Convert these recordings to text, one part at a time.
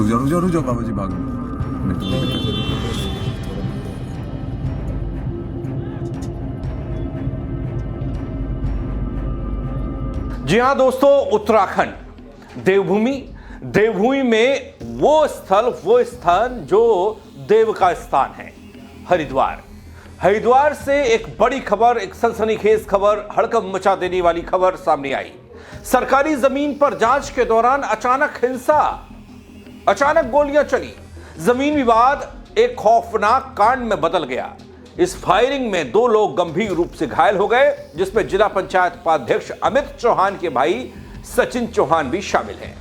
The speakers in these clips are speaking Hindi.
रुक जाओ बाबा जी, भाग जी हाँ दोस्तों, उत्तराखंड देवभूमि में वो स्थान जो देव का स्थान है, हरिद्वार से एक बड़ी खबर, एक सनसनीखेज खबर, हड़कंप मचा देने वाली खबर सामने आई। सरकारी जमीन पर जांच के दौरान अचानक हिंसा, अचानक गोलियां चली। जमीन विवाद एक खौफनाक कांड में बदल गया। इस फायरिंग में 2 लोग गंभीर रूप से घायल हो गए, जिसमें जिला पंचायत उपाध्यक्ष अमित चौहान के भाई सचिन चौहान भी शामिल हैं।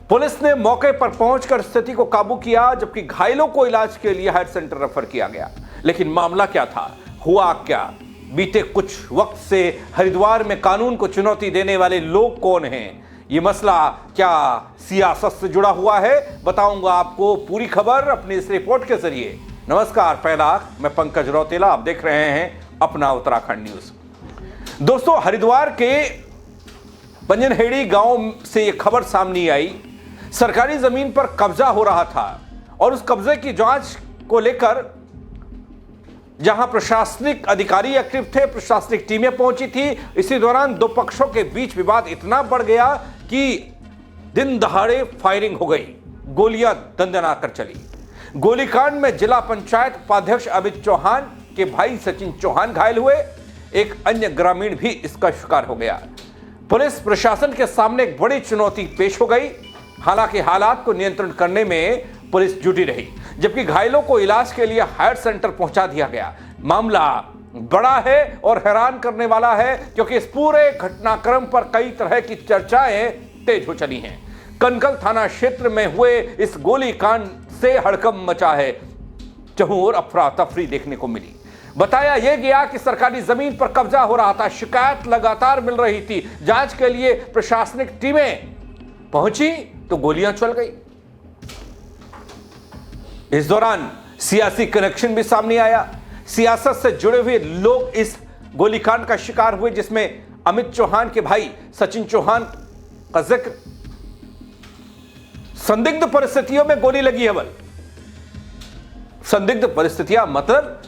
पुलिस ने मौके पर पहुंचकर स्थिति को काबू किया, जबकि घायलों को इलाज के लिए हायर सेंटर रेफर किया गया। लेकिन मामला क्या था, हुआ क्या? बीते कुछ वक्त से हरिद्वार में कानून को चुनौती देने वाले लोग कौन हैं? ये मसला क्या सियासत से जुड़ा हुआ है? बताऊंगा आपको पूरी खबर अपनी इस रिपोर्ट के जरिए। नमस्कार, पहला मैं पंकज रौतेला, आप देख रहे हैं अपना उत्तराखंड न्यूज। दोस्तों, हरिद्वार के पंजनहेड़ी गांव से यह खबर सामने आई। सरकारी जमीन पर कब्जा हो रहा था और उस कब्जे की जांच को लेकर जहां प्रशासनिक अधिकारी एक्टिव थे, प्रशासनिक टीमें पहुंची थी। इसी दौरान 2 पक्षों के बीच विवाद इतना बढ़ गया कि दिन दहाड़े फायरिंग हो गई, गोलियां दंदनाकर चली। गोलीकांड में जिला पंचायत उपाध्यक्ष अमित चौहान के भाई सचिन चौहान घायल हुए। एक अन्य ग्रामीण भी इसका शिकार हो गया। पुलिस प्रशासन के सामने एक बड़ी चुनौती पेश हो गई। हालांकि हालात को नियंत्रण करने में पुलिस जुटी रही, जबकि घायलों को इलाज के लिए हायर सेंटर पहुंचा दिया गया। मामला बड़ा है और हैरान करने वाला है, क्योंकि इस पूरे घटनाक्रम पर कई तरह की चर्चाएं तेज हो चली हैं। कनकल थाना क्षेत्र में हुए इस गोलीकांड से हड़कंप मचा है, जहां और अफरा तफरी देखने को मिली। बताया यह गया कि सरकारी जमीन पर कब्जा हो रहा था, शिकायत लगातार मिल रही थी। जांच के लिए प्रशासनिक टीमें पहुंची तो गोलियां चल गई। इस दौरान सियासी कनेक्शन भी सामने आया। सियासत से जुड़े हुए लोग इस गोलीकांड का शिकार हुए, जिसमें अमित चौहान के भाई सचिन चौहान का जिक्र। संदिग्ध परिस्थितियों में गोली लगी है। संदिग्ध परिस्थितियां मतलब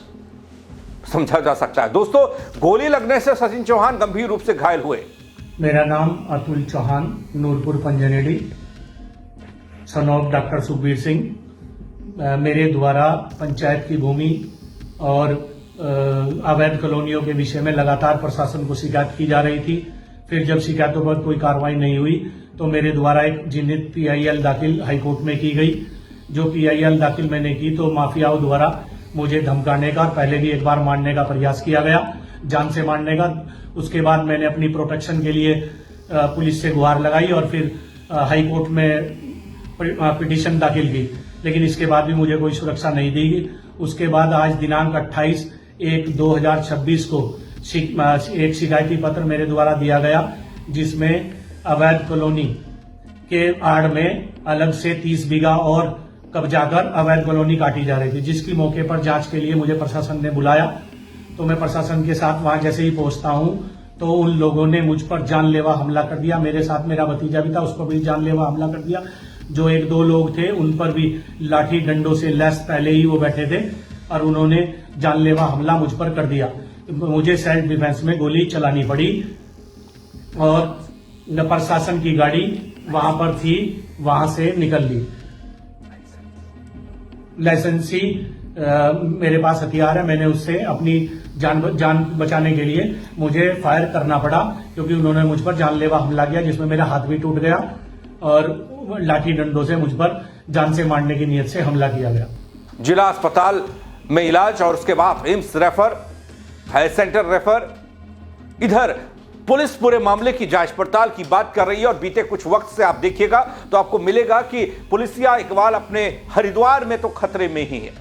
समझा जा सकता है। दोस्तों, गोली लगने से सचिन चौहान गंभीर रूप से घायल हुए। मेरा नाम Atul Chauhan, Nurpur Panjnedi, son of doctor Sukhbir Singh. मेरे द्वारा पंचायत की भूमि और अवैध कॉलोनियों के विषय में लगातार प्रशासन को शिकायत की जा रही थी। फिर जब शिकायतों पर कोई कार्रवाई नहीं हुई तो मेरे द्वारा एक जिन्नत PIL दाखिल हाईकोर्ट में की गई। जो PIL दाखिल मैंने की तो माफियाओं द्वारा मुझे धमकाने का, पहले भी एक बार मारने का प्रयास किया गया, जान से मारने का। उसके बाद मैंने अपनी प्रोटेक्शन के लिए पुलिस से गुहार लगाई और फिर हाईकोर्ट में पिटीशन दाखिल की, लेकिन इसके बाद भी मुझे कोई सुरक्षा नहीं दी गई। उसके बाद आज दिनांक 28/1/2026 को एक शिकायती पत्र मेरे द्वारा दिया गया, जिसमें अवैध कॉलोनी के आड़ में अलग से 30 बीघा और कब्जा कर अवैध कॉलोनी काटी जा रही थी, जिसकी मौके पर जांच के लिए मुझे प्रशासन ने बुलाया। तो मैं प्रशासन के साथ वहां जैसे ही पहुंचता हूं तो उन लोगों ने मुझ पर जानलेवा हमला कर दिया। मेरे साथ मेरा भतीजा भी था, उस पर भी जानलेवा हमला कर दिया। जो 1-2 लोग थे उन पर भी लाठी डंडों से लैस पहले ही वो बैठे थे और उन्होंने जानलेवा हमला मुझ पर कर दिया। मुझे सेल्फ डिफेंस में गोली चलानी पड़ी और प्रशासन की गाड़ी वहां पर थी, वहां से निकल ली। लाइसेंसी मेरे पास हथियार है, मैंने उससे अपनी जान बचाने के लिए मुझे फायर करना पड़ा, क्योंकि उन्होंने मुझ पर जानलेवा हमला किया, जिसमें मेरा हाथ भी टूट गया और लाठी डंडों से मुझ पर जान से मारने की नीयत से हमला किया गया। जिला अस्पताल में इलाज और उसके बाद AIIMS refer, higher centre refer. इधर पुलिस पूरे मामले की जांच पड़ताल की बात कर रही है और बीते कुछ वक्त से आप देखिएगा तो आपको मिलेगा कि पुलिसिया इकबाल अपने हरिद्वार में तो खतरे में ही है।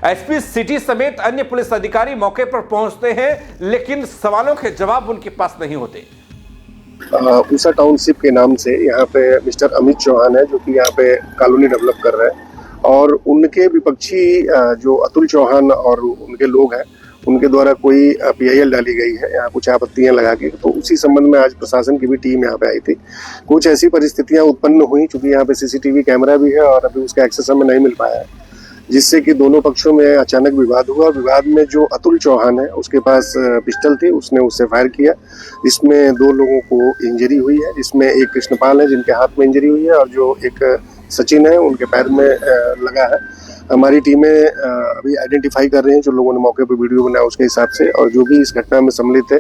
एसपी सिटी समेत अन्य पुलिस अधिकारी मौके पर पहुंचते हैं, लेकिन सवालों के जवाब उनके पास नहीं होते। पूसा टाउनशिप के नाम से यहाँ पे मिस्टर अमित चौहान है, जो कि यहाँ पे कॉलोनी डेवलप कर रहे हैं, और उनके विपक्षी जो अतुल चौहान और उनके लोग हैं, उनके द्वारा कोई PIL डाली गई है, यहाँ कुछ आपत्तियां लगा के, तो उसी संबंध में आज प्रशासन की भी टीम यहाँ पे आई थी। कुछ ऐसी परिस्थितियां उत्पन्न हुई, चूंकि यहाँ पे CCTV कैमरा भी है और अभी उसका एक्सेस हमें नहीं मिल पाया है, जिससे कि दोनों पक्षों में अचानक विवाद हुआ। विवाद में जो अतुल चौहान है उसके पास पिस्टल थी, उसने उससे फायर किया, जिसमें 2 लोगों को इंजरी हुई है, जिसमें एक कृष्णपाल है जिनके हाथ में इंजरी हुई है और जो एक सचिन है उनके पैर में लगा है। हमारी टीमें अभी आइडेंटिफाई कर रहे हैं जो लोगों ने मौके पर वीडियो बनाया उसके हिसाब से, और जो भी इस घटना में सम्मिलित है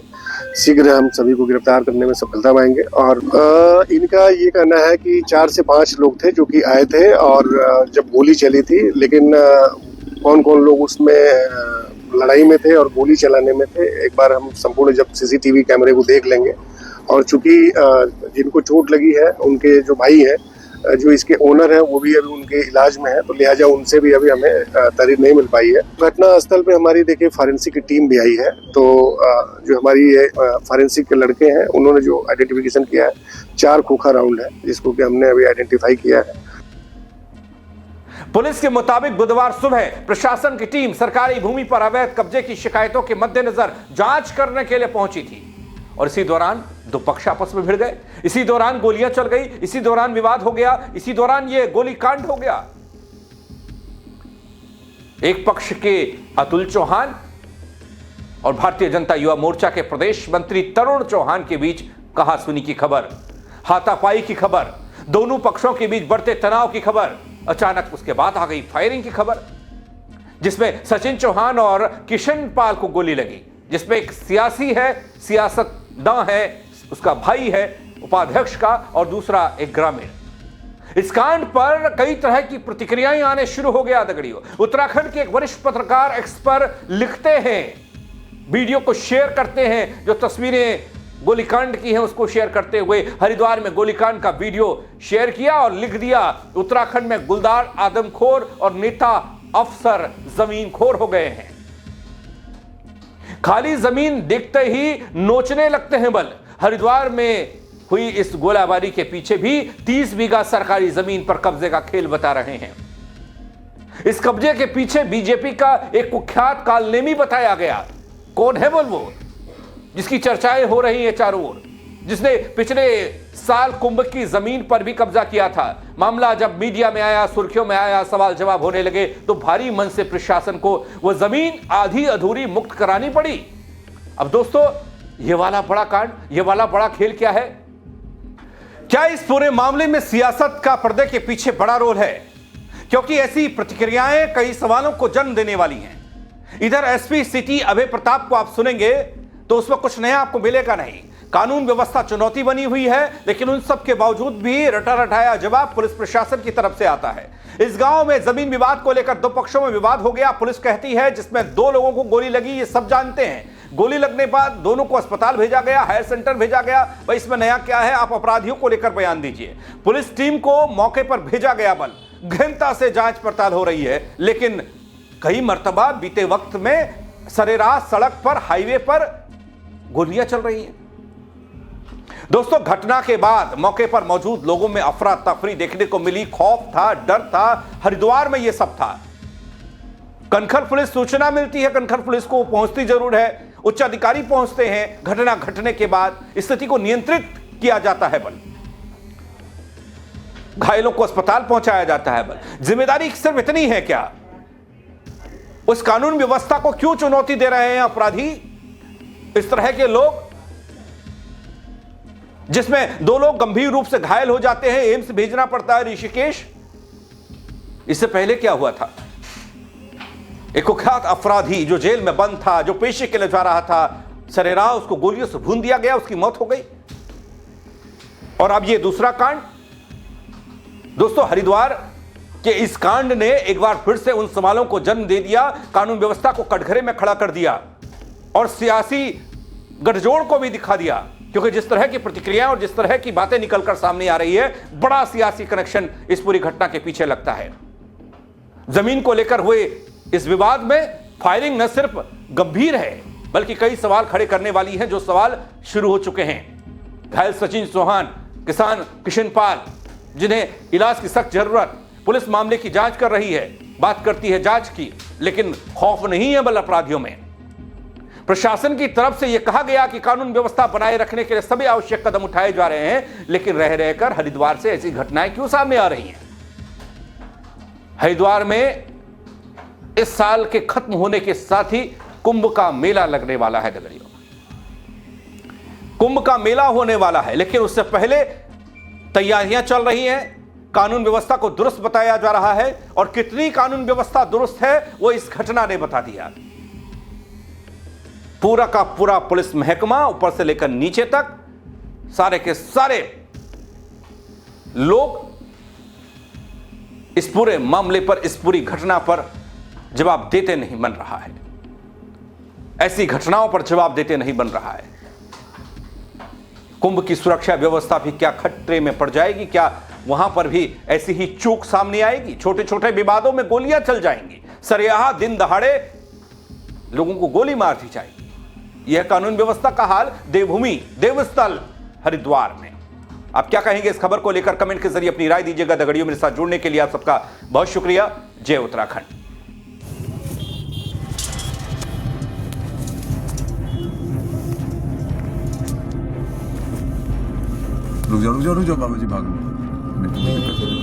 शीघ्र हम सभी को गिरफ्तार करने में सफलता पाएंगे। और इनका ये कहना है कि 4 से 5 लोग थे जो कि आए थे और जब गोली चली थी, लेकिन कौन कौन लोग उसमें लड़ाई में थे और गोली चलाने में थे, एक बार हम संपूर्ण जब CCTV कैमरे को देख लेंगे। और चूंकि जिनको चोट लगी है उनके जो भाई हैं, जो इसके ओनर है, वो भी अभी उनके इलाज में है, तो लिहाजा उनसे भी अभी हमें तारीफ नहीं मिल पाई है। घटना स्थल पे हमारी देखिए फॉरेंसिक की टीम भी आई है, तो जो हमारी फॉरेंसिक के लड़के हैं उन्होंने जो आइडेंटिफिकेशन किया है 4 खोखा राउंड है, जिसको कि हमने अभी आइडेंटिफाई किया है। पुलिस के मुताबिक बुधवार सुबह प्रशासन की टीम सरकारी भूमि पर अवैध कब्जे की शिकायतों के मद्देनजर जांच करने के लिए पहुंची थी और इसी दौरान 2 पक्ष आपस में भिड़ गए, इसी दौरान गोलियां चल गई, इसी दौरान विवाद हो गया, इसी दौरान यह गोलीकांड हो गया। एक पक्ष के अतुल चौहान और भारतीय जनता युवा मोर्चा के प्रदेश मंत्री तरुण चौहान के बीच कहासुनी की खबर, हाथापाई की खबर, दोनों पक्षों के बीच बढ़ते तनाव की खबर। अचानक उसके बाद आ गई फायरिंग की खबर, जिसमें सचिन चौहान और किशन पाल को गोली लगी, जिसमें एक सियासी है, सियासतदां है, उसका भाई है उपाध्यक्ष का, और दूसरा एक ग्रामीण। इस कांड पर कई तरह की प्रतिक्रियाएं आने शुरू हो गया। दगड़ियों, उत्तराखंड के एक वरिष्ठ पत्रकार एक्स पर लिखते हैं, वीडियो को शेयर करते हैं, जो तस्वीरें गोलीकांड की हैं उसको शेयर करते हुए हरिद्वार में गोलीकांड का वीडियो शेयर किया और लिख दिया, उत्तराखंड में गुलदार आदमखोर और नेता अफसर जमीनखोर हो गए हैं। खाली जमीन देखते ही नोचने लगते हैं बल। हरिद्वार में हुई इस गोलाबारी के पीछे भी 30 बीघा सरकारी जमीन पर कब्जे का खेल बता रहे हैं। इस कब्जे के पीछे बीजेपी का एक कुख्यात कालनेमी बताया गया। कौन है वो जिसकी चर्चाएं हो रही हैं चारों ओर, जिसने पिछले साल कुंभ की जमीन पर भी कब्जा किया था। मामला जब मीडिया में आया, सुर्खियों में आया, सवाल जवाब होने लगे, तो भारी मन से प्रशासन को वो जमीन आधी अधूरी मुक्त करानी पड़ी। अब दोस्तों, ये वाला बड़ा कांड, ये वाला बड़ा खेल क्या है? क्या इस पूरे मामले में सियासत का पर्दे के पीछे बड़ा रोल है? क्योंकि ऐसी प्रतिक्रियाएं कई सवालों को जन्म देने वाली हैं। इधर SP सिटी अभय प्रताप को आप सुनेंगे तो उसमें कुछ नया आपको मिलेगा नहीं। कानून व्यवस्था चुनौती बनी हुई है, लेकिन उन सब के बावजूद भी रटा रटाया जवाब पुलिस प्रशासन की तरफ से आता है। इस गांव में जमीन विवाद को लेकर 2 पक्षों में विवाद हो गया, पुलिस कहती है, जिसमें 2 लोगों को गोली लगी, ये सब जानते हैं। गोली लगने के बाद दोनों को अस्पताल भेजा गया, हायर सेंटर भेजा गया। भाई इसमें नया क्या है? आप अपराधियों को लेकर बयान दीजिए। पुलिस टीम को मौके पर भेजा गया बल, गहनता से जांच पड़ताल हो रही है, लेकिन कई मर्तबा बीते वक्त में सरेराह सड़क पर, हाईवे पर गोलियां चल रही हैं। दोस्तों, घटना के बाद मौके पर मौजूद लोगों में अफरा तफरी देखने को मिली, खौफ था, डर था। हरिद्वार में यह सब था। कनखर पुलिस सूचना मिलती है, कनखर पुलिस को पहुंचती जरूर है, उच्च अधिकारी पहुंचते हैं। घटना घटने के बाद स्थिति को नियंत्रित किया जाता है बल, घायलों को अस्पताल पहुंचाया जाता है बल। जिम्मेदारी सिर्फ इतनी है क्या? उस कानून व्यवस्था को क्यों चुनौती दे रहे हैं अपराधी, इस तरह के लोग, जिसमें 2 लोग गंभीर रूप से घायल हो जाते हैं, एम्स भेजना पड़ता है ऋषिकेश। इससे पहले क्या हुआ था? एक कुख्यात अपराधी जो जेल में बंद था, जो पेशे के लिए जा रहा था, सरेराह उसको गोलियों से भून दिया गया, उसकी मौत हो गई। और अब यह दूसरा कांड। दोस्तों, हरिद्वार के इस कांड ने एक बार फिर से उन सवालों को जन्म दे दिया, कानून व्यवस्था को कटघरे में खड़ा कर दिया और सियासी गठजोड़ को भी दिखा दिया। क्योंकि जिस तरह की प्रतिक्रियाएं और जिस तरह की बातें निकलकर सामने आ रही है, बड़ा सियासी कनेक्शन इस पूरी घटना के पीछे लगता है। जमीन को लेकर हुए इस विवाद में फायरिंग न सिर्फ गंभीर है, बल्कि कई सवाल खड़े करने वाली है, जो सवाल शुरू हो चुके हैं। घायल सचिन चौहान, किसान किशन पाल, जिन्हें इलाज की सख्त जरूरत, पुलिस मामले की जांच कर रही है, बात करती है जांच की, लेकिन खौफ नहीं है बल अपराधियों में। प्रशासन की तरफ से यह कहा गया कि कानून व्यवस्था बनाए रखने के लिए सभी आवश्यक कदम उठाए जा रहे हैं, लेकिन रह रहकर हरिद्वार से ऐसी घटनाएं क्यों सामने आ रही हैं? हरिद्वार में इस साल के खत्म होने के साथ ही कुंभ का मेला लगने वाला है। दगड़ियों, कुंभ का मेला होने वाला है, लेकिन उससे पहले तैयारियां चल रही हैं। कानून व्यवस्था को दुरुस्त बताया जा रहा है, और कितनी कानून व्यवस्था दुरुस्त है वो इस घटना ने बता दिया। पूरा का पूरा पुलिस महकमा ऊपर से लेकर नीचे तक सारे के सारे लोग इस पूरे मामले पर, इस पूरी घटना पर जवाब देते नहीं बन रहा है। ऐसी घटनाओं पर जवाब देते नहीं बन रहा है। कुंभ की सुरक्षा व्यवस्था भी क्या खतरे में पड़ जाएगी? क्या वहां पर भी ऐसी ही चूक सामने आएगी? छोटे छोटे विवादों में गोलियां चल जाएंगी, सरेआम दिन दहाड़े लोगों को गोली मार दी जाएगी। यह कानून व्यवस्था का हाल देवभूमि, देवस्थल हरिद्वार में। आप क्या कहेंगे इस खबर को लेकर? कमेंट के जरिए अपनी राय दीजिएगा। दगड़ियों, मेरे साथ जुड़ने के लिए आप सबका बहुत शुक्रिया। जय उत्तराखंड। रुक जाओ बाबा जी, भाग लो।